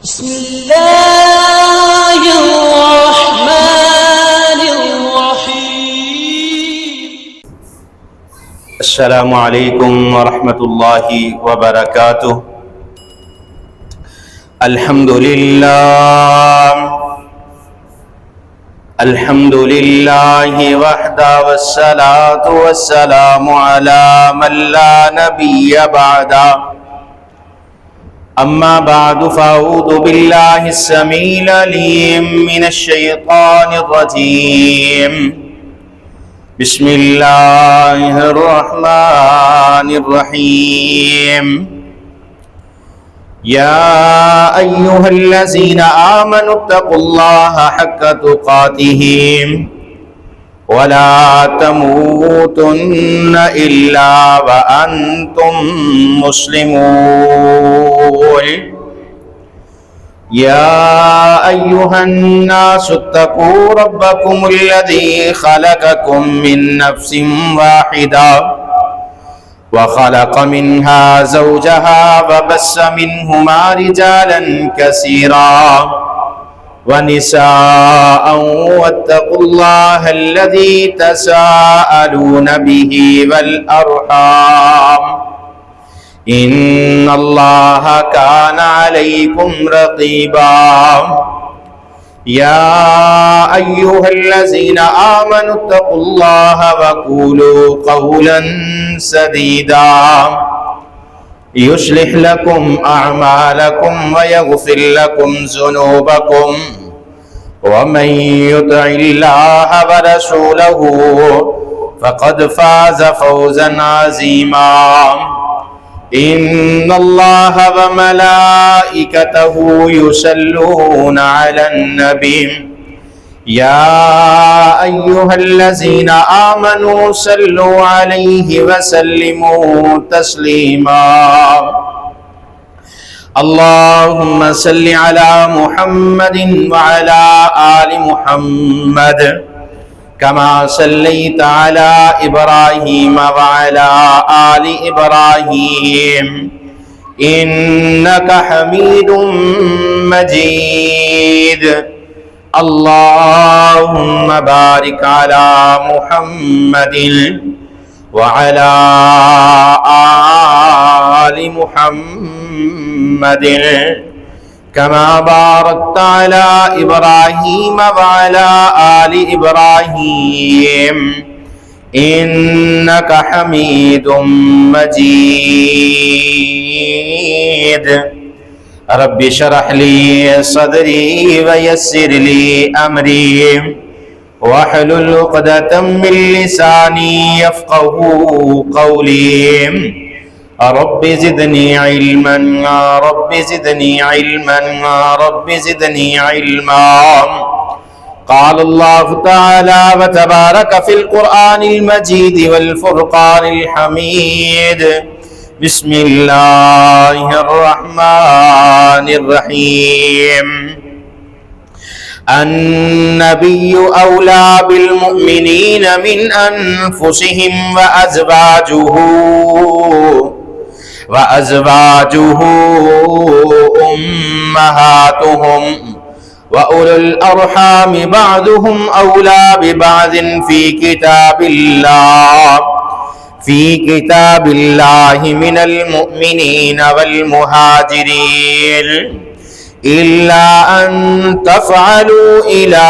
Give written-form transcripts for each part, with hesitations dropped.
بسم الله الرحمن الرحيم. السلام عليكم ورحمة الله وبركاته. الحمد لله وحده والصلاة والسلام على من لا نبي بعده. أما بعد فأعوذ بالله السميع العليم من الشيطان الرجيم. بسم الله الرحمن الرحيم. يا أيها الذين آمنوا اتقوا الله حق تقاته ولا تموتن إلا وأنتم مسلمون. يا أيها الناس اتقوا ربكم الذي خلقكم من نفس واحدة وخلق منها زوجها وبث منهما رجالا كثيرا ونساء واتقوا الله الذي تساءلون به والأرحام إن الله كان عليكم رقيبا. يا أيها الذين آمنوا اتقوا الله وقولوا قولا سديدا يصلح لكم أعمالكم ويغفر لكم ذنوبكم ومن يطع الله ورسوله فقد فاز فوزا عظيما. إن الله وملائكته يصلون على النبي يا أيها الذين آمنوا صلوا عليه وسلموا تسليما. اللهم صل على محمد وعلى آل محمد كما صليت على إبراهيم وعلى آل إبراهيم إنك حميد مجيد. اللهم بارك على محمد وعلى آل محمد كما باركت على إبراهيم وعلى آل إبراهيم إنك حميد مجيد. رب اشرح لي صدري ويسر لي أمري واحلل عقدة من لساني يفقهوا قولي. رب زدني علما رب زدني علما رب زدني علما. قال الله تعالى وتبارك في القرآن المجيد والفرقان الحميد. بسم الله الرحمن الرحيم. النبي أولى بالمؤمنين من أنفسهم وأزواجه أمهاتهم وأولو الأرحام بعضهم أولى ببعض في كتاب الله من المؤمنين والمهاجرين إلا أن تفعلوا إلى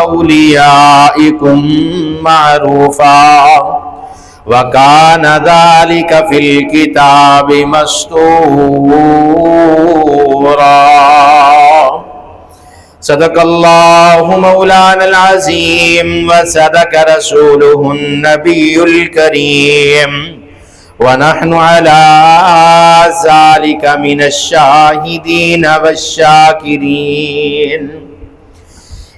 أوليائكم معروفا وكان ذلك في الكتاب مسطورا. صدق الله مولانا العظيم وصدق رسوله النبي الكريم ونحن على ذلك من الشاهدين والشاكرين.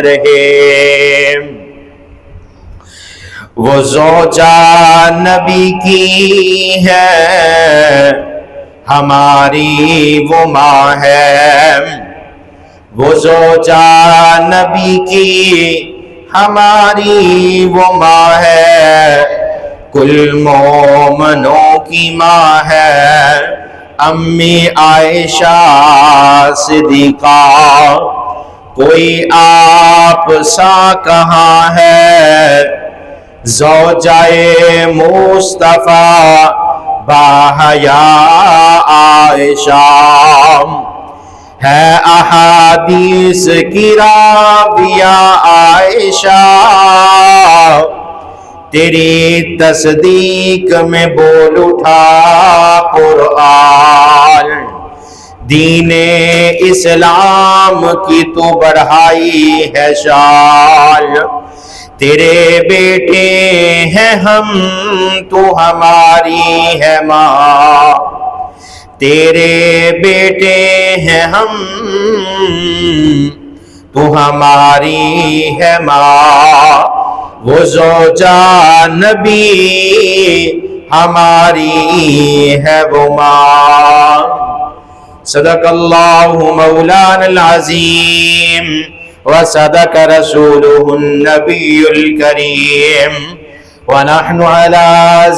رہے۔ وہ زوجہ نبی کی ہے، ہماری وہ ماں ہے۔ وہ زوجہ نبی کی ہماری وہ ماں ہے، کل مومنوں کی ماں ہے۔ امی عائشہ صدیقہ، کوئی آپ سا کہاں ہے؟ زوجہ مصطفیٰ باحیا عائشہ، ہے احادیث کی راویہ عائشہ۔ تیری تصدیق میں بول اٹھا قرآن، دین اسلام کی تو بڑھائی ہے شان۔ تیرے بیٹے ہیں ہم، تو ہماری ہے ماں۔ تیرے بیٹے ہیں ہم، تو ہماری ہے ماں۔ وہ زوجہ نبی ہماری ہے وہ ماں۔ صدق اللہ مولانا العظیم وصدق رسوله النبی الکریم، ونحن على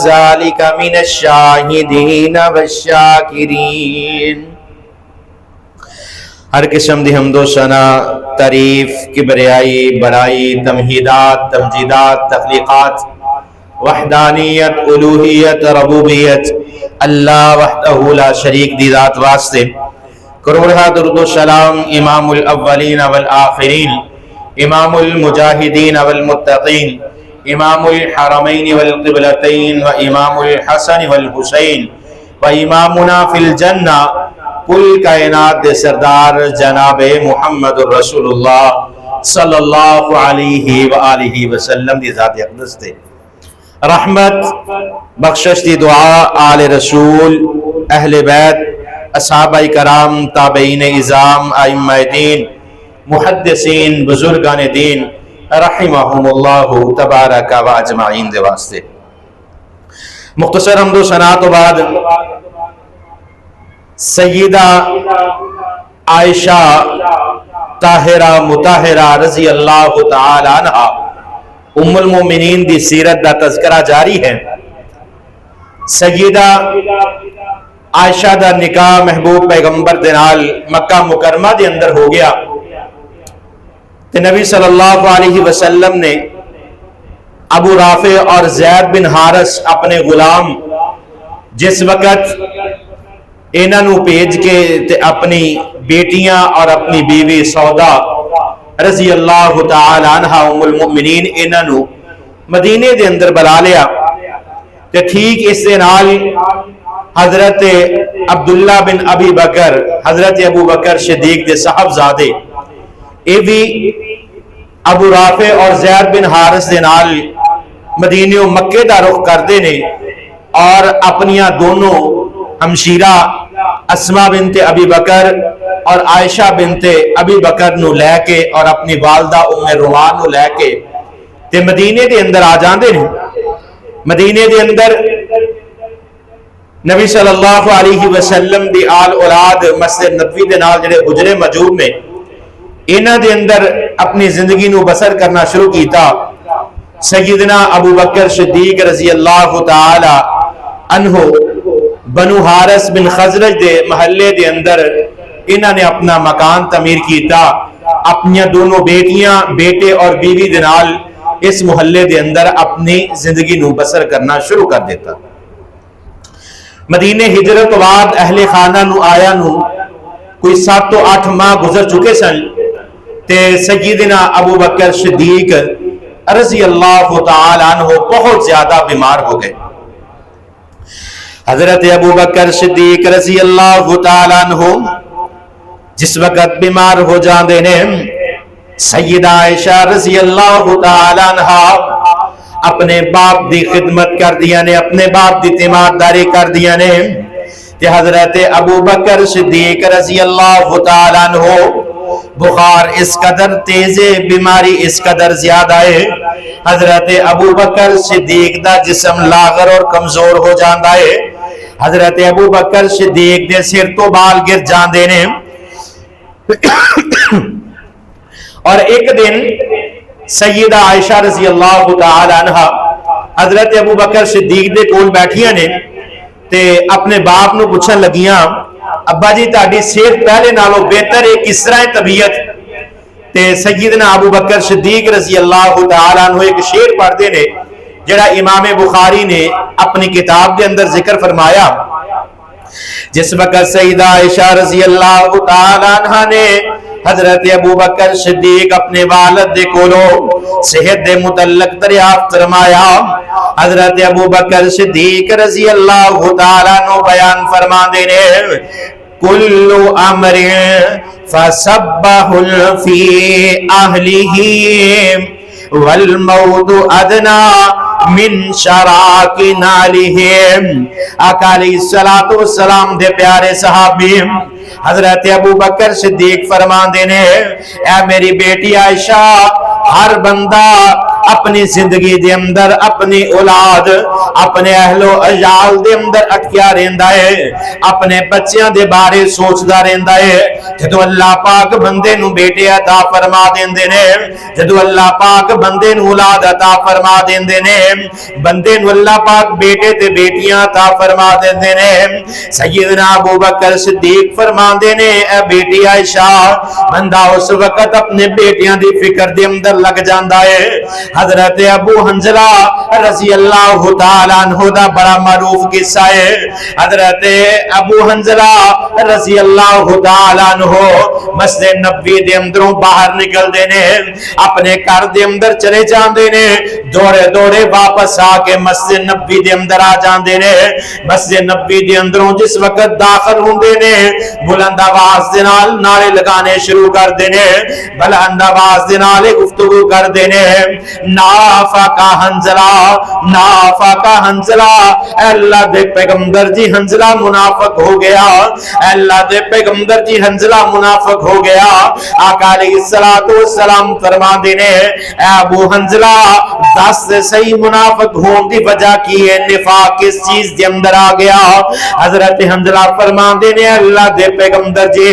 ذلك من الشاہدین والشاکرین۔ ہر قسم دی حمد و ثنا، تعریف، کبریائی، بڑائی، تمہیدات، تمجیدات، تخلیقات، وحدانیت، الوہیت، ربوبیت اللہ وحدہ لا شریک دی ذات واسطے کروڑہ درود و سلام امام الاولین والآخرین، امام المجاہدین والمتقین، امام الحرمین والقبلتین، و امام الحسن والحسین، و امامنا فی الجنہ، کل کائنات دے سردار جناب محمد رسول اللہ صلی اللہ علیہ وآلہ وسلم دی ذات اقدس دے رحمت بخشش دی دعا آل رسول، اہل بیت، اصحابہ کرام، تابعین اعظام، ائمہ دین، محدثین، بزرگان دین رحمہم اللہ تبارک و اجمعین دے واسطے۔ مختصر حمد و ثنا تو بعد سیدہ عائشہ طاہرہ مطہرہ رضی اللہ تعالی عنہ ام المومنین دی سیرت دا تذکرہ جاری ہے۔ سیدہ عائشہ دا نکاح محبوب پیغمبر دے نال مکہ مکرمہ دے اندر ہو گیا تے نبی صلی اللہ علیہ وسلم نے ابو رافع اور زید بن حارث اپنے غلام جس وقت انہاں نو بھیج کے تے اپنی بیٹیاں اور اپنی بیوی سودا رضی اللہ تعالی عنہ ام المؤمنین انہاں نو مدینے دے اندر بلا لیا تے ٹھیک اس دے نال حضرت عبداللہ بن ابی بکر، حضرت ابو بکر صدیق دے صاحبزادے، اے بھی ابو رافع اور زید بن حارث دے نال مدینے و مکے دا رخ کردے نے اور اپنیاں دونوں ہمشیرہ اسما بنت ابی بکر اور عائشہ بنت ابی بکر نو لے کے اور اپنی والدہ ام رومان نو لے کے تے مدینے دے اندر آ جاندے نے۔ مدینے دے اندر نبی صلی اللہ علیہ وسلم دی آل اولاد مسجد نبوی دے نال جڑے حجرے موجود نے انہاں دے اندر اپنی زندگی نو بسر کرنا شروع کیتا۔ سیدنا ابو بکر صدیق رضی اللہ تعالی عنہ بنو حارث بن خزرج دے محلے دے اندر انہاں نے اپنا مکان تعمیر کیتا، اپنی دونوں بیٹیاں، بیٹے اور بیوی دے نال اس محلے دے اندر اپنی زندگی نو بسر کرنا شروع کر دیتا۔ مدینے ہجرت بعد اہل خانہ نو آیا نو کوئی 7 تو 8 ماہ گزر چکے سن تے سیدنا ابو بکر صدیق رضی اللہ تعالی عنہ بہت زیادہ بیمار ہو گئے۔ حضرت ابو بکر صدیق رضی اللہ تعالی عنہ جس وقت بیمار ہو جاندے نے سیدہ عائشہ رضی اللہ تعالی عنہ اپنے باپ دی خدمت کر دیا نے، اپنے باپ دی تیمارداری کر دیا نے تے حضرت ابو بکر صدیق رضی اللہ تعالی عنہ بخار اس قدر تیز ہے، بیماری اس قدر زیادہ ہے، حضرت ابو بکر صدیق دا جسم لاغر اور کمزور ہو جاندا ہے۔ حضرت ابو بکر صدیق دے سر تو بال گر جاندے نے۔ اور ایک دن سیدہ عائشہ رضی اللہ تعالی عنہ حضرت ابو بکر صدیق دے کول بیٹھیاں نے تے اپنے باپ نو پوچھن لگیاں، ابا جی تہاڈی صحت پہلے نالوں بہتر ہے، کس طرح طبیعت؟ تے سیدنا ابو بکر صدیق رضی اللہ تعالی عنہ ایک شعر پڑھتے نے جڑا امام بخاری نے اپنی کتاب کے اندر ذکر فرمایا۔ جس وقت سیدہ عائشہ رضی اللہ تعالی عنہ نے حضرت ابو بکر صدیق اپنے والد دے کولو صحت دے متعلق دریافت فرمایا، حضرت ابو بکر صدیق رضی اللہ تعالی عنہ بیان فرما دے نے، کل امر فسبح فی اہلہ والموت ادنا من شراک نالہم۔ آقا علیہ السلام دے پیارے صحابی حضرت ابو بکر صدیق فرمان دینے، اے میری بیٹی عائشہ، ہر بندہ اپنی زندگی دے اندر اپنی اولاد اپنے اہل و عیال دے اندر اٹکیا رہندا ہے، اپنے بچیاں دے بارے سوچدا رہندا ہے۔ جدو اللہ پاک بندے نو بیٹے عطا فرما دیندے نے، جدو اللہ پاک بندے نو اولاد عطا فرما دیندے نے، بندے نو اللہ پاک بیٹے تے بیٹیاں عطا فرما دیندے نے، سیدنا ابو بکر صدیق فرما دے نے، اے بیٹی عائشہ، بندہ اس وقت اپنے بیٹیاں دی فکر دے اندر لگ جاندا ہے۔ حضرت ابو حنظلہ رضی اللہ تعالی عنہ دا بڑا معروف قصہ ہے۔ حضرت ابو حنظلہ رضی اللہ تعالی عنہ مسجد نبوی دے اندروں باہر نکل دے نے، اپنے گھر دے اندر چلے جاندے نے، دوڑے دوڑے واپس آ کے مسجد نبوی دے اندر آ جاندے نے۔ مسجد نبوی دے اندروں جس وقت داخل ہوندے نے، بلند آواز دے نال نعرے لگانے شروع کر دینے، بلند آواز دے نال گفتگو کر دینے، نافقہ حنظلہ، نافقہ حنظلہ، اے اللہ دے پیغمبر جی حنظلہ منافق ہو گیا، اے اللہ دے پیغمبر جی حنظلہ منافق ہو گیا۔ آقا علیہ السلام فرما دینے، اے ابو حنظلہ، دس صحیح منافق ہون دی وجہ کی ہے، نفاق کس چیز دے اندر آ گیا؟ حضرت حنظلہ فرما دینے، اللہ دے پیغمبر جی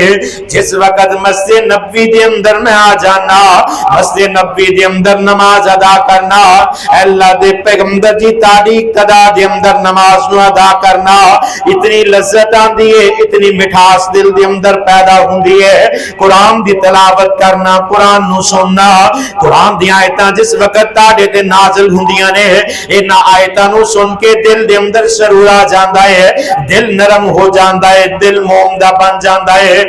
جس وقت مسجد نبوی دے اندر میں آ جانا، مسجد نبوی دے اندر نماز ادا کرنا، اللہ دے پیغمبر جی تاریخ قضا دے اندر نماز نو ادا کرنا اتنی لذت آندی ہے، اتنی مٹھاس دل دے اندر پیدا ہوندی ہے۔ قرآن دی تلاوت کرنا، قرآن نو سننا، قرآن دی آیتاں جس وقت تاڑے تے نازل ہوندیاں نے، انہاں آیتاں نو سن کے دل دے اندر سرور آ جاندا ہے، دل نرم ہو جاندا ہے، دل مومدہ بن جاندا ہے۔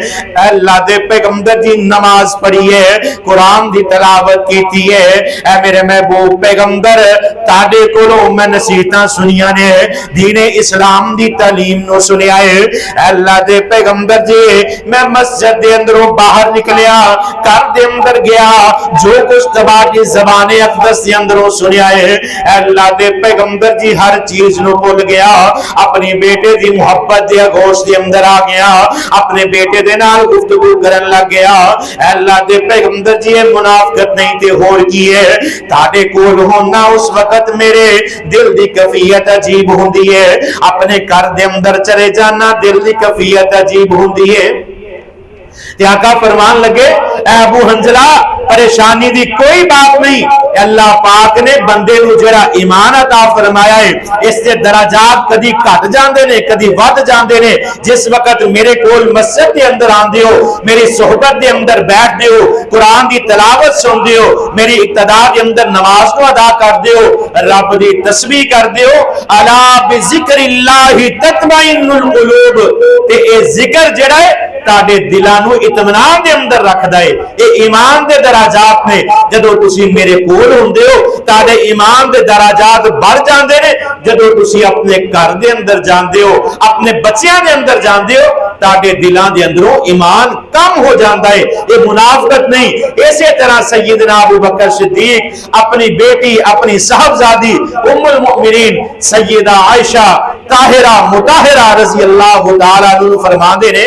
اللہ دے پیغمبر جی نماز پڑھی ہے، قرآن دی تلاوت کیتی ہے، اے میرے محبوب پیغمبر تاڑے کولوں میں نصیحتاں سنیاں نے، دین اسلام دی تعلیم نو سنیا ہے۔ اللہ دے پیغمبر جی میں مسجد دے اندروں باہر نکلیا، گھر دے اندر گیا، جو کچھ تباہی زبان اقدس دے اندروں سنیا ہے، اللہ دے پیغمبر جی ہر چیز نو بھول گیا، اپنی بیٹے دی محبت دے گوش دے اندر آ گیا، اپنے بیٹے دے نال گفتگو کرن لگ گیا۔ اللہ دے پیغمبر جی منافقت نہیں تے ہور کی ہے، تاڑے کول ہونا اس وقت میرے دل دی کیفیت عجیب ہوندی ہے، اپنے گھر دے اندر چلے جانا دل دی کیفیت عجیب ہوندی ہے۔ تے آقا فرمان لگے، اے ابو حنظلہ پریشانی دی کوئی بات نہیں، اللہ پاک نے بندے نو جڑا ایمان عطا فرمایا ہے اس دے درجات کدی گھٹ جاندے نے کدی ود جاندے نے۔ جس وقت میرے کول مسجد دے اندر آندے ہو، میری صحبت دے اندر بیٹھدے ہو، قرآن دی تلاوت سندے ہو، میری اقتدا دے اندر نماز کو ادا کردے ہو، رب دی تسبیح کردے ہو، الا بذکر اللہ تطمئن القلوب، تے اے ذکر جڑا ہے تاڑے دلاں نو اطمینان دے اندر رکھدا ہے۔ اے ایمان دے دراجات نے، جدو تسی میرے کول ہوندے ہو تاڑے ایمان دے دراجات بڑھ جاندے نے، جدو تسی اپنے گھر دے اندر جاندے ہو، اپنے بچیاں دے اندر جاندے ہو، تاڑے دلاں دے اندروں ایمان کم ہو جاندا ہے۔ یہ منافقت نہیں۔ اسی طرح سیدنا ابو بکر صدیق اپنی بیٹی اپنی صاحبزادی ام المؤمنین سیدہ عائشہ طاہرہ مطہرہ رضی اللہ تعالی عنہ فرماندے نے،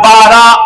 12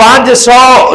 500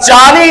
40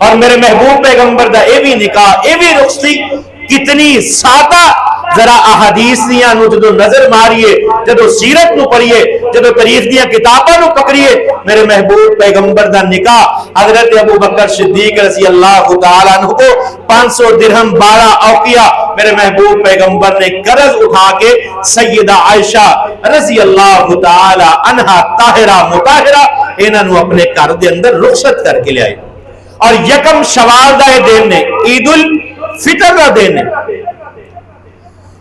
اور میرے محبوب پیغمبر دا اے بھی نکاح اے بھی رخصتی کتنی سادہ ذرا احادیث دیاں نو جدو نظر ماریے جدو سیرت نو پڑھیے جدو تاریخ دیاں کتاباں نو پکڑیے میرے محبوب پیغمبر دا نکاح حضرت ابو بکر صدیق رضی اللہ تعالیٰ عنہ کو 500 درہم 12 اوقیہ میرے محبوب پیغمبر نے قرض اٹھا کے سیدہ عائشہ رضی اللہ تعالیٰ عنہ طاہرہ مطہرہ انہاں نو اپنے گھر دے اندر رخصت کر کے لے آئے اور یکم شوال دا دن نے عید الفطر دا دن نے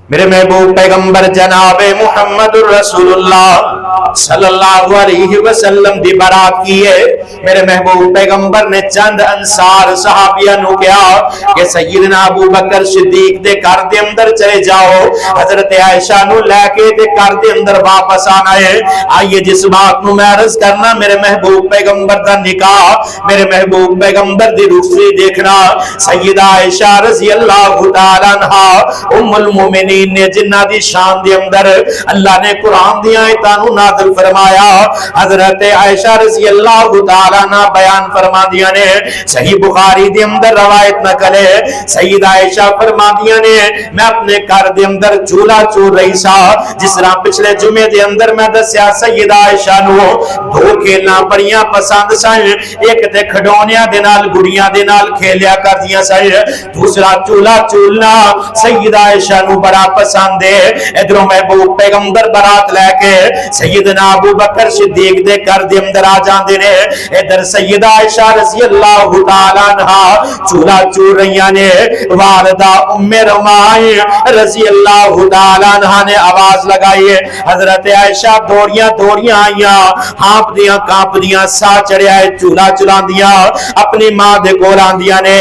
میرے محبوب پیغمبر جناب محمد رسول اللہ صلی اللہ علیہ وسلم دی برات کی ہے میرے محبوب پیغمبر نے چند انصار صحابیہ نو کہا کہ سیدنا ابو بکر صدیق دے گھر دے اندر چلے جاؤ حضرت عائشہ نو لے کے دے گھر دے اندر واپس آنا ہے آئیے جس بات نو میں عرض کرنا میرے محبوب پیغمبر دا نکاح میرے محبوب پیغمبر دی رخصتی دیکھنا سیدہ عائشہ رضی اللہ تعالیٰ عنہا ام المومنین نے جنہ دی شان دے اندر اللہ نے قرآن دی آیتاں نو نازل فرمایا حضرت عائشہ رضی اللہ تعالیٰ عنہ بیان فرما دیا نے صحیح بخاری دے اندر روایت نقل ہے سیدہ عائشہ فرما دیا نے میں اپنے گھر دے اندر چولہا چور رہی سا جس طرح پچھلے جمعے دے اندر میں دسیا سیدہ عائشہ نو دو کھیلنا بڑیاں پسند سن ایک تے کھڈونیاں دے نال گڑیاں دے نال کھیلیا کر دیا سن دوسرا چولہا چولنا سیدہ عائشہ نو بڑا پسند ہے ادھروں محبوب پیغمبر برات لے کے سیدنا ابو بکر صدیق دے گھر دے اندر آ جاندے نے ادھر سیدہ عائشہ رضی اللہ تعالیٰ عنہا چولہا چور رہیاں نے والدہ ام رمائی رضی اللہ تعالیٰ عنہا نے آواز لگائی حضرت عائشہ دوڑیاں آئیاں ہانپ دیاں کانپ دیاں سا چڑھیا ہے چولہا چلان دیاں اپنی ماں دے کول آندیاں نے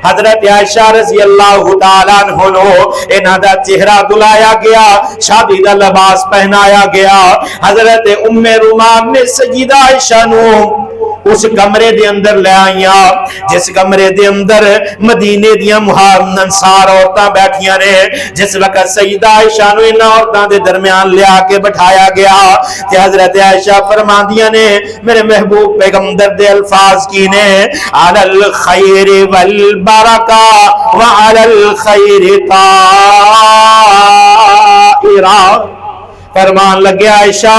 حضرت عائشہ رضی اللہ تعالیٰ عنہ نو انہاں دا چہرہ دلایا گیا شادی دا لباس پہنایا گیا حضرت ام رومان نے سیدہ عائشہ نو اس کمرے دے اندر لے آئیاں جس کمرے دے اندر مدینے دیاں انصار عورتاں بیٹھیاں نے جس وقت سیدہ عائشہ نو ان عورتاں دے درمیان لے آ کے بٹھایا گیا تے حضرت عائشہ فرماندیاں نے میرے محبوب پیغمبر دے الفاظ کی نے علی الخیر والبرکہ وعلی الخیر طائرہ فرمان لگے عائشہ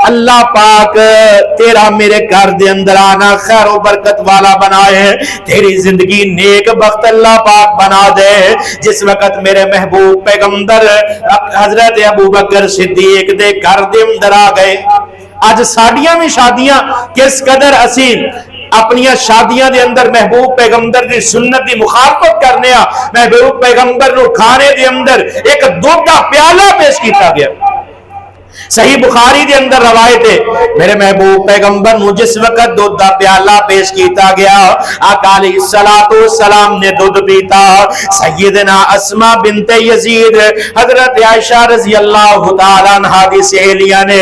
اللہ پاک تیرا میرے گھر دے اندر آنا خیر و برکت والا بنائے تیری زندگی نیک بخت اللہ پاک بنا دے جس وقت میرے محبوب پیغمبر حضرت ابو بکر صدیق دے گھر دے اندر آ گئے آج ساڑیاں میں شادیاں کس قدر اسین اپنی شادیاں دے اندر محبوب پیغمبر دی سنت دی مخالفت کرنے محبوب پیغمبر نو کھانے دے اندر ایک دودھ دا پیالہ پیش کیتا گیا صحیح بخاری دے اندر روایت ہے میرے محبوب پیغمبر نو جس وقت دودھ دا پیالہ پیش کیتا گیا آقا علیہ السلام نے دودھ پیتا سیدنا اسماء بنت یزید حضرت عائشہ رضی اللہ تعالیٰ عنہا دی سہیلیاں نے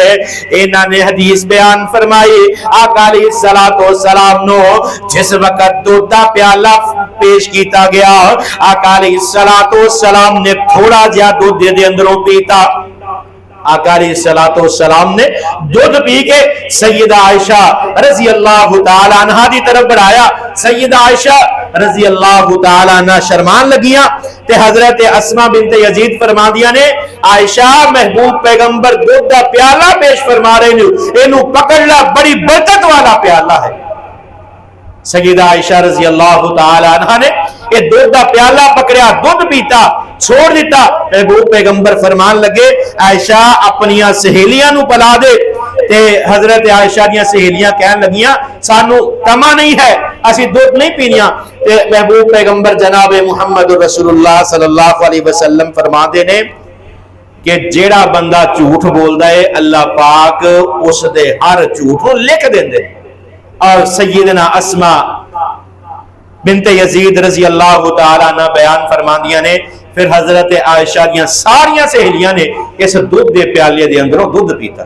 انہاں نے حدیث بیان فرمائی آقا علیہ السلام نو جس وقت دودھ دا پیالہ پیش کیتا گیا آقا علیہ السلام نے تھوڑا جہا دودھ دے اندروں پیتا آقا علیہ السلام نے دودھ پی کے سیدہ عائشہ رضی اللہ تعالیٰ عنہ دی طرف بڑھایا سیدہ عائشہ رضی اللہ تعالیٰ عنہ شرمان لگیاں تے حضرت اسماء بنت یزید فرما دیا نے عائشہ محبوب پیغمبر دودھ دا پیالہ پیش فرما رہے نے اینو پکڑ لا بڑی برکت والا پیالہ ہے سیدہ عائشہ رضی اللہ تعالیٰ عنہ نے یہ دودھ دا پیالہ پکڑیا دودھ پیتا چھوڑ دیتا محبوب پیغمبر فرمان لگے عائشہ اپنی سہیلیاں نو پلا دے تے حضرت عائشہ دیاں سہیلیاں کہن لگیاں سانو تما نہیں ہے اسی دودھ نہیں پینیاں تے محبوب پیغمبر جناب محمد رسول اللہ صلی اللہ علیہ وسلم فرما دے نے کہ جیڑا بندہ جھوٹ بولدا ہے اللہ پاک اس دے ہر جھوٹ نو لکھ دیندے اور سیدنا اسماء بنت یزید رضی اللہ تعالیٰ عنہ بیان فرما دیا نے پھر حضرت عائشہ دیاں ساریاں سہیلیاں نے اس دودھ دے پیالے دے اندروں دودھ پیتا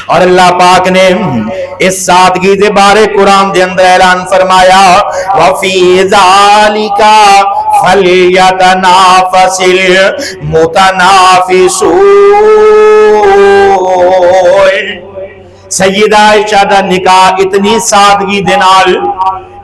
اور اللہ پاک نے اس سادگی دے بارے قرآن دے اندر اعلان فرمایا وَفِي ذَلِكَ فَلْيَتَنَافَسِ الْمُتَنَافِسُونَ سیدہ عائشہ دا نکاح اتنی سادگی دے نال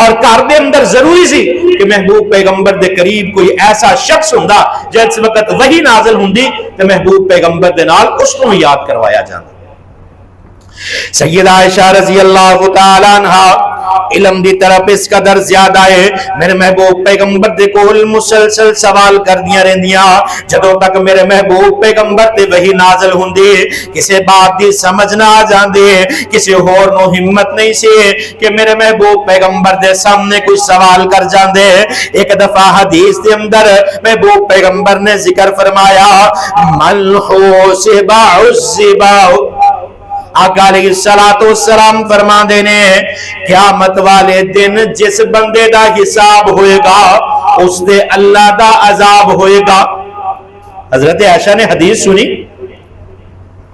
اور گھر دے اندر ضروری سی کہ محبوب پیغمبر دے قریب کوئی ایسا شخص ہوندا جس وقت وحی نازل ہوندی تے محبوب پیغمبر دے نال اس کو یاد کروایا جاندا۔ سیدہ عائشہ رضی اللہ تعالی عنہ علم دی طرف اس قدر زیادہ ہے، میرے محبوب پیغمبر دے کول مسلسل سوال کردیاں رہندیاں جدوں تک میرے محبوب پیغمبر تے وحی نازل ہوندی کسے بات دی سمجھ نہ آ جاندی، کسے ہور نو ہمت نہیں سی کہ میرے محبوب پیغمبر دے سامنے کوئی سوال کر جاندے۔ ایک دفعہ حدیث دے اندر محبوب پیغمبر نے ذکر فرمایا من ہو سبا الزبا، آقا علیہ السلام فرما دینے قیامت والے دن جس بندے دا حساب ہوئے گا اس دے اللہ دا عذاب ہوئے گا۔ حضرت عائشہ نے حدیث سنی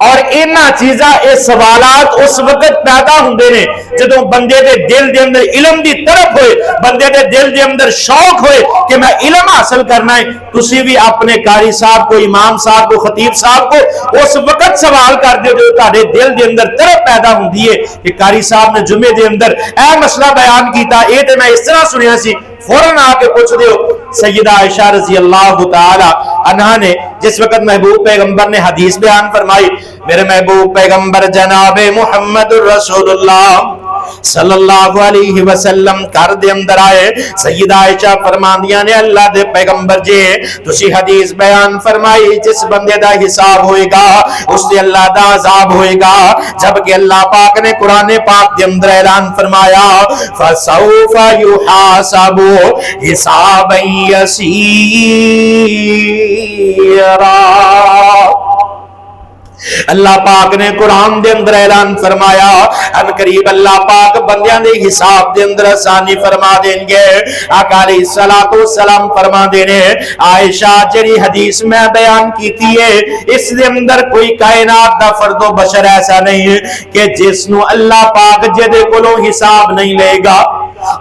اور اینا چیزاں اے سوالات اس وقت پیدا ہوندے نے جدوں بندے دے دل دے اندر علم دی طرف ہوئے، بندے دے دل دے اندر شوق ہوئے کہ میں علم حاصل کرنا ہے۔ تسی بھی اپنے قاری صاحب کو، امام صاحب کو، خطیب صاحب کو اس وقت سوال کر دے جو تہاڈے دل دے اندر طرف پیدا ہوندی ہے کہ قاری صاحب نے جمعے دے اندر اے مسئلہ بیان کیتا، اے تے میں اس طرح سنیا سی، فوراً آ کے پوچھ دیو۔ سیدہ عائشہ رضی اللہ تعالی عنہا نے جس وقت محبوب پیغمبر نے حدیث بیان فرمائی، میرے محبوب پیغمبر جناب محمد رسول اللہ صلی اللہ علیہ وسلم گھر دے اندر آئے، سیدہ عائشہ فرماندیاں نے اللہ دے پیغمبر جی تسی حدیث بیان فرمائی جس بندے دا حساب ہوئے گا اس دے اللہ دا عذاب ہوئے گا، جبکہ اللہ پاک نے قرآن پاک دے اندر اعلان فرمایا فَسَوْفَ يُحَاسَبُ حِسَابًا يَسِيرًا۔ اللہ پاک نے قرآن دے اندر اعلان فرمایا ان قریب اللہ پاک بندیاں دے حساب دے اندر آسانی فرما دیں گے۔ آقا علیہ السلام فرما دینے عائشہ جری حدیث میں بیان کیتی ہے اس دے اندر کوئی کائنات دا فرد و بشر ایسا نہیں ہے کہ جس نو اللہ پاک جدے کولوں حساب نہیں لے گا،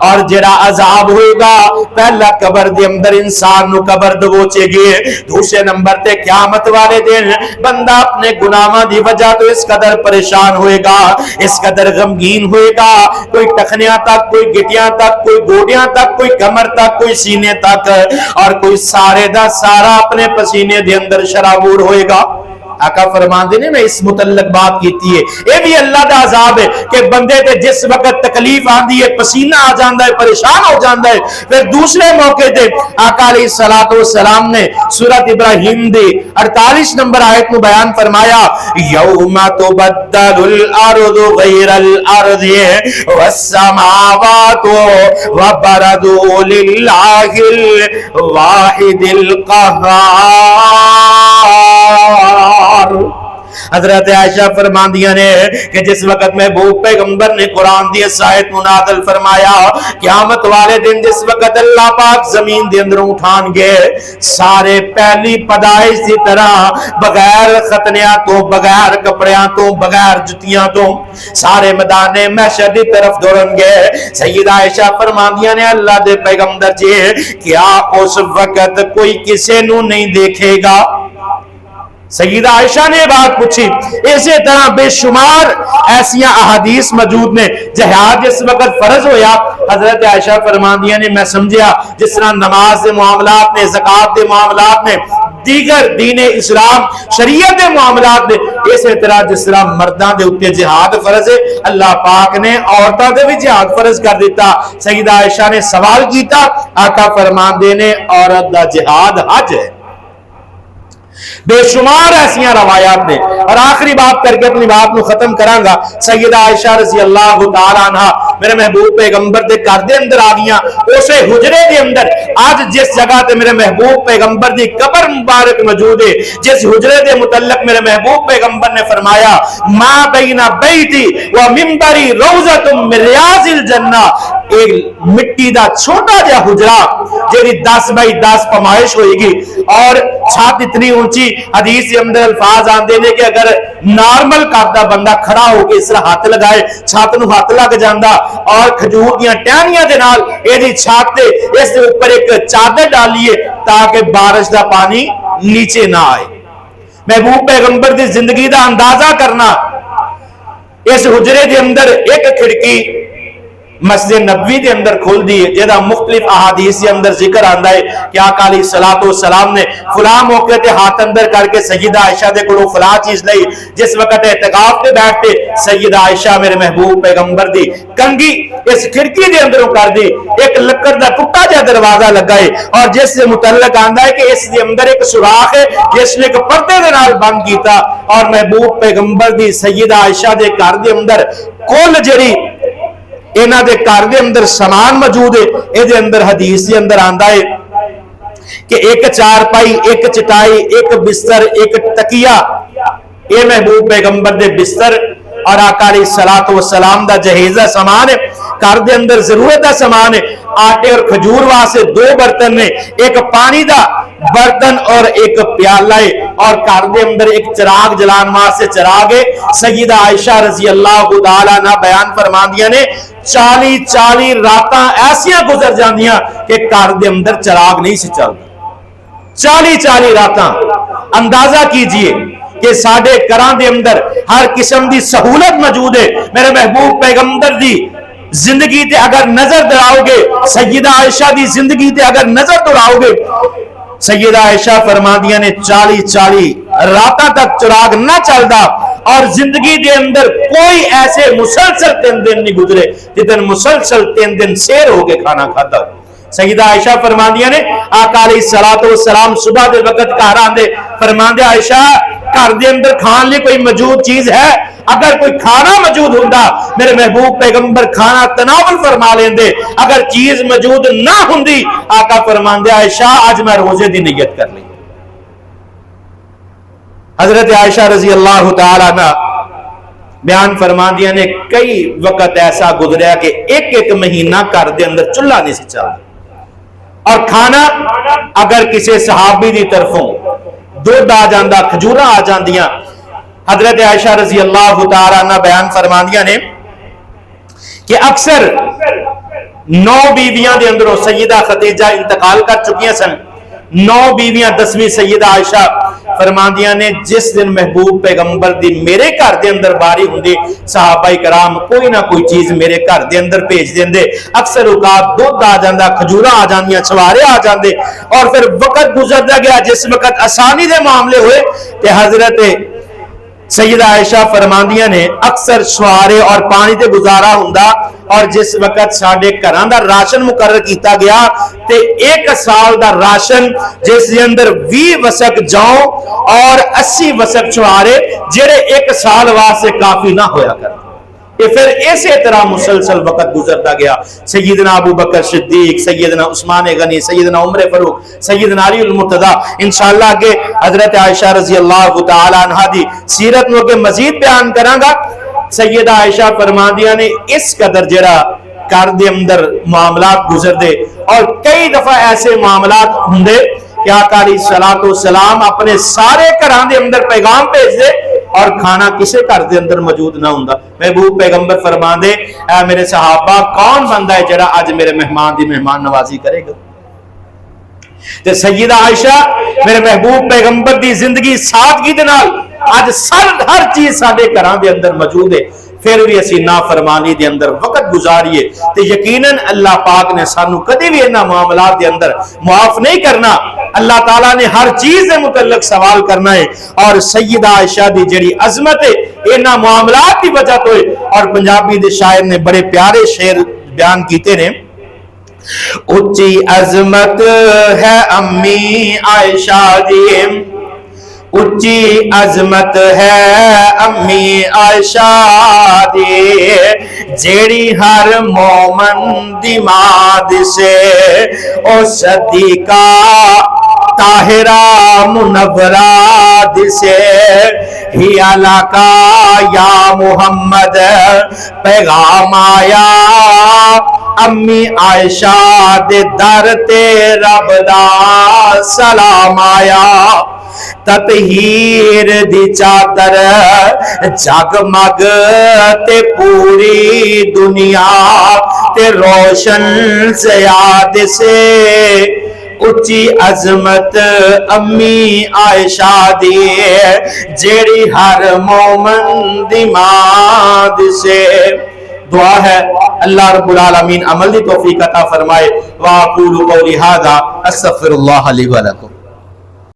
اور جڑا عذاب ہوئے گا پہلا قبر دے اندر انسان نو قبر دبوچے گی، دوسرے نمبر تے قیامت والے دن بندہ اپنے گناہاں دی وجہ تو اس قدر پریشان ہوئے گا، اس قدر غمگین ہوئے گا، کوئی ٹخنیاں تک، کوئی گٹیاں تک، کوئی گوڑیاں تک، کوئی کمر تک، کوئی سینے تک، اور کوئی سارے دا سارا اپنے پسینے دے اندر شرابور ہوئے گا۔ آقا فرماندے نے میں اس متعلق بات کیتی ہے، اے بھی اللہ دا عذاب ہے کہ بندے تے جس وقت تکلیف آندی ہے پسینہ آ جاندہ ہے، پریشان ہو جاندہ ہے، پھر دوسرے موقع تے آقا علیہ السلام نے سورۃ ابراہیم دے 48 نمبر آیت کو بیان فرمایا یوم تبدل الارض غیر الارض والسماوات وبرزوا للہ الواحد القہار۔ حضرت عائشہ فرماندیاں نے کہ جس وقت محبوب پیغمبر نے قرآن دی اس آیت منادل فرمایا قیامت والے دن جس وقت اللہ پاک زمین دے اندر اٹھان گے سارے پہلی پیدائش دی طرح بغیر ختنیاں تو، بغیر کپڑیاں تو، بغیر جتیاں تو سارے میدان محشر دی طرف دوڑن گے۔ سیدہ عائشہ فرماندیاں نے اللہ دے پیغمبر جی کیا اس وقت کوئی کسے نو نہیں دیکھے گا؟ سیدہ عائشہ نے بات پوچھی۔ اسی طرح بے شمار ایسیاں احادیث موجود نے۔ جہاد جس وقت فرض ہویا حضرت عائشہ فرماندیاں نے میں سمجھیا جس طرح نماز دے معاملات نے، زکوٰۃ دے معاملات نے، دیگر دین اسلام شریعت دے معاملات نے، اسی طرح جس طرح مرداں دے اوتے جہاد فرض ہے اللہ پاک نے عورتاں دے بھی جہاد فرض کر دیتا۔ سیدہ عائشہ نے سوال کیتا، آقا فرماندے نے عورت دا جہاد حج ہے۔ بے شمار ایسیاں روایات نے، اور آخری بات کر کے اپنی بات کو ختم کراں گا۔ سیدہ عائشہ رضی اللہ تعالی عنہ میرے محبوب پیغمبر دے گھر دے اندر آ گیاں، اسے حجرے دے اندر آج جس جگہ تے میرے محبوب پیغمبر دی قبر مبارک موجود ہے، جس حجرے دے متعلق میرے محبوب پیغمبر نے فرمایا ما بین بیتی و منبری روضۃ من ریاض الجنہ، ایک مٹی دا چھوٹا جا حجرہ جیڑی 10 بائی 10 پمائش ہوئے گی اور چھت اتنی اونچی، حدیث کے اندر الفاظ آندے نے کہ اگر نارمل کردا بندہ کھڑا ہو کے اس طرح ہاتھ لگائے چھت نو ہاتھ لگ جاندا، اور کھجور دیاں ٹہنیاں دے نال ایدی چھت تے اس دے اوپر ایک چادر ڈالیے تاکہ بارش دا پانی نیچے نہ آئے۔ محبوب پیغمبر دی زندگی دا اندازہ کرنا، اس حجرے دے اندر ایک کھڑکی مسجد نبوی دے اندر کھل دی جہاں مختلف احادیث کے اندر ذکر آندا ہے کہ آقا علیہ الصلوۃ والسلام نے فلاں موقع تے ہاتھ اندر کر کے سیدہ عائشہ دے کولوں فلاں چیز لئی، جس وقت اعتکاف تے بیٹھتے سیدہ عائشہ میرے محبوب پیغمبر دی کنگھی اس کھڑکی دے اندروں کر دی، ایک لکڑ دا ٹوٹا جا دروازہ لگا ہے اور جس سے متعلق آندا ہے کہ اس دے اندر ایک سوراخ ہے جس نے ایک پردے دے نال بند کیتا، اور محبوب پیغمبر دی سیدہ عائشہ دے گھر دے اندر کل جڑی انہاں دے گھر دے اندر سامان موجود ہے، اے دے اندر حدیث دے اندر آندا ہے کہ ایک چارپائی، ایک چٹائی، ایک بستر، ایک تکیہ، اے محبوب پیغمبر دے بستر اور آقا علیہ الصلوۃ والسلام دا جہیزہ سامان ہے، گھر دے اندر ضرورت دا سامان ہے، آٹے اور کھجور واسطے 2 برتن نے، ایک پانی دا برتن اور ایک پیالہ ہے، اور گھر دے اندر ایک چراغ جلان واسطے چراغ ہے۔ سیدہ عائشہ رضی اللہ تعالی عنہ بیان فرماندیاں نے 40 راتاں ایسیاں گزر جاندیاں کہ گھر دے اندر چراغ نہیں سی چلدا، 40 راتاں۔ اندازہ کیجئے کہ ساڈے گھراں دے اندر ہر قسم دی سہولت موجود ہے، میرے محبوب پیغمبر دی زندگی تے اگر نظر دوڑاؤ گے، سیدہ عائشہ دی زندگی تے اگر نظر دوڑاؤ گے، سیدہ عائشہ فرماندیاں نے 40 راتاں تک چراغ نہ چلدا، اور زندگی دے اندر کوئی ایسے مسلسل 3 دن نہیں گزرے جتن مسلسل 3 دن سیر ہو کے کھانا کھاتا۔ سیدہ عائشہ فرماندیاں نے آقا علیہ الصلوۃ والسلام صبح دے وقت گھر آندے، فرماندے عائشہ گھر دے اندر کھان لئی کوئی موجود چیز ہے؟ اگر کوئی کھانا موجود ہوندا میرے محبوب پیغمبر کھانا تناول فرما لیندے، اگر چیز موجود نہ ہوندی آقا فرماندے عائشہ آج میں روزے دی نیت کر لی۔ حضرت عائشہ رضی اللہ تعالی عنہ بیان فرماندیاں نے کئی وقت ایسا گزریا کہ ایک مہینہ گھر دے اندر چولہا نہیں سی چلدا، اور کھانا اگر کسی صحابی دی طرفوں دودھ آ جاندا، کھجوراں آ جاندیاں، حضرت عائشہ رضی اللہ تعالی عنہ بیان فرماندیاں نے کہ اکثر 9 بیویاں دے اندروں سیدہ خدیجہ انتقال کر چکیاں سن، 9 بیویاں 10ویں سیدہ عائشہ فرماندیاں نے جس دن محبوب پیغمبر دی میرے گھر دے اندر باری ہوندی، صحابہ کرام کوئی نہ کوئی چیز میرے گھر دے اندر بھیج دیندے، اکثر اوقات دودھ آ جاندا، کھجوراں آ جاندیاں، چھوارے آ جاندے، اور پھر وقت گزردا گیا، جس وقت آسانی دے معاملے ہوئے تے حضرت سیدہ عائشہ فرماندیاں نے اکثر شوارے اور پانی تے گزارا ہوندا، اور جس وقت ساڈے گھراں دا راشن مقرر کیتا گیا تے 1 سال دا راشن جس دے اندر 20 وسق جو اور 80 وسق شوارے جڑے 1 سال واسطے کافی نہ ہویا کرتے، یہ پھر اسی طرح مسلسل وقت گزرتا گیا۔ سیدنا ابو بکر صدیق، سیدنا عثمان غنی، سیدنا عمر فاروق، سیدنا علی المرتضی، انشاءاللہ آگے حضرت عائشہ رضی اللہ تعالی عنہ دی سیرت نو کے مزید بیان کراں گا۔ سیدہ عائشہ فرماندیاں نے اس قدر جڑا گھر دے اندر معاملات گزر دے، اور کئی دفعہ ایسے معاملات ہوندے کہ آقا علیہ الصلوۃ والسلام اپنے سارے گھراں دے اندر پیغام بھیج دے اور کھانا کسے گھر دے اندر موجود نہ ہوندا، محبوب پیغمبر فرماندے اے میرے صحابہ کون بندہ ہے جڑا اج میرے مہمان دی مہمان نوازی کرے گا؟ تے سیدہ عائشہ میرے محبوب پیغمبر دی زندگی سادگی دے نال اج ہر چیز ساڈے گھراں دے اندر موجود ہے، پھر بھی اسی نافرمانی دے اندر وقت گزاریے تے یقیناً اللہ پاک نے سانو کدی بھی انہاں معاملات دے اندر معاف نہیں کرنا، اللہ تعالیٰ نے ہر چیز دے متعلق سوال کرنا ہے، اور سیدہ عائشہ دی جڑی عظمت ہے انہاں معاملات دی وجہ تو ہے، اور پنجابی دے شاعر نے بڑے پیارے شعر بیان کیتے نے، اچھی عظمت ہے امی عائشہ دی، اچھی عظمت ہے امی عائشہ دی، جیڑی ہر مومن دی ماد سے او صدیقہ طاہرہ منورہ دسے، ہی علاقہ یا محمد پیغام آیا، امی عائشہ دے در تے رب دا سلام آیا، تطہیر دی چادر جگمگ تے پوری دنیا تے روشن زیاد سے، اچھی عظمت امی عائشہ دی جیڑی ہر مومن دی ماد سے، دعا ہے اللہ رب العالمین عمل کی توفیق عطا فرمائے۔ واقول قولی ھذا استغفر اللہ لی ولکم۔